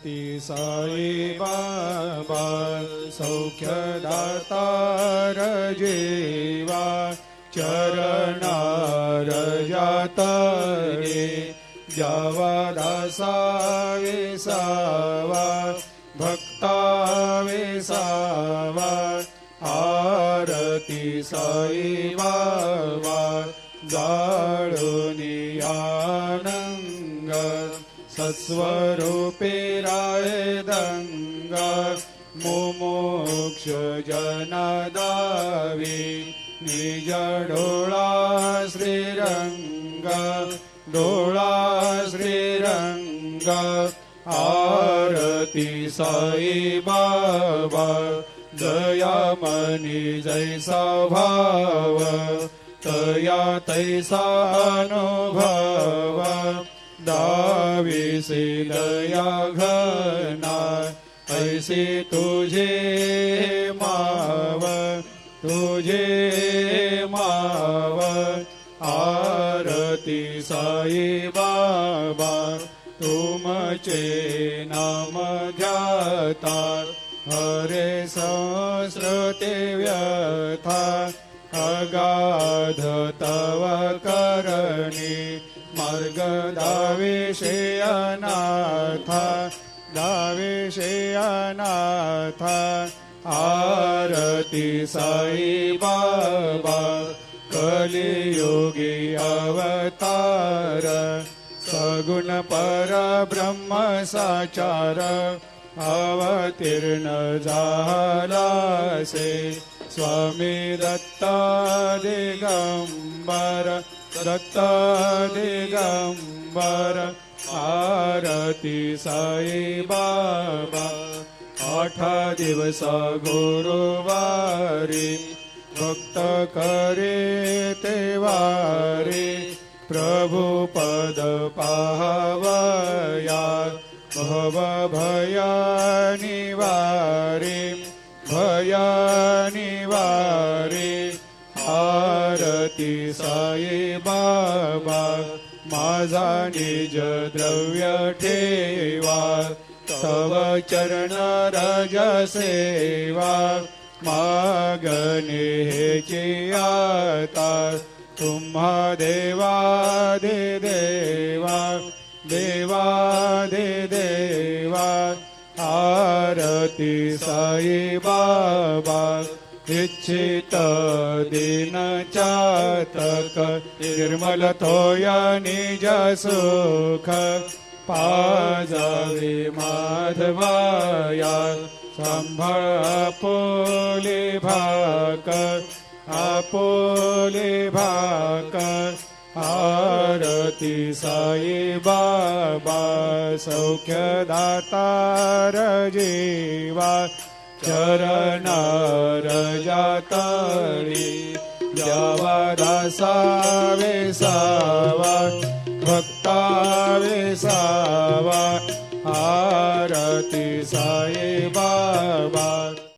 ती साई बाबा सौख्यदातार जीवा चरणार जातरे जावा दासा विसावा भक्ता विसावा आरती साई बाबा जाळूनी आनंग सत्स्वरूपे राय दंग मुमुक्ष जनदावी निज डोळा श्रीरंग डोळा श्रीरंग आरती साई बाबा दयामनी जैसा भाव तया तैसा अनुभव दाविसे दया घना ऐसे तुझे माव तुझे माव आरती साई बाबा तुमचे नाम ध्याता हरे संस्कृते व्यथा अगाध तव करणी मार्ग दाविषे अनाथा दाविषे अनाथा आरती साई बाबा कलियुगी अवतार सगुण परब्रह्म साचार अवतीर्ण झालासे स्वामी दत्ता दिगंबर दत्ता दिगंबर आरती साई बाबा 8 दिवस गुरुवारी भक्त करे तेवारी प्रभु पद पाहवया भव भया निवारी भया निवारी आरती साई बाबा माझा निज द्रव्य ठेवा तव चरण रज सेवा मागणे हेची आता तुम्हा देवादि देवा देवादि देवा आरती साई बाबा इच्छित दिन चातक निर्मल थोया निज सुख पाजावे माधवाया सांभाळ आपोले भाकर आरती साई बाबा सौख्यदातार जीवा चरणार जातळी द्यावा दासा विसावा भक्ता विसावा आरती साई बाबा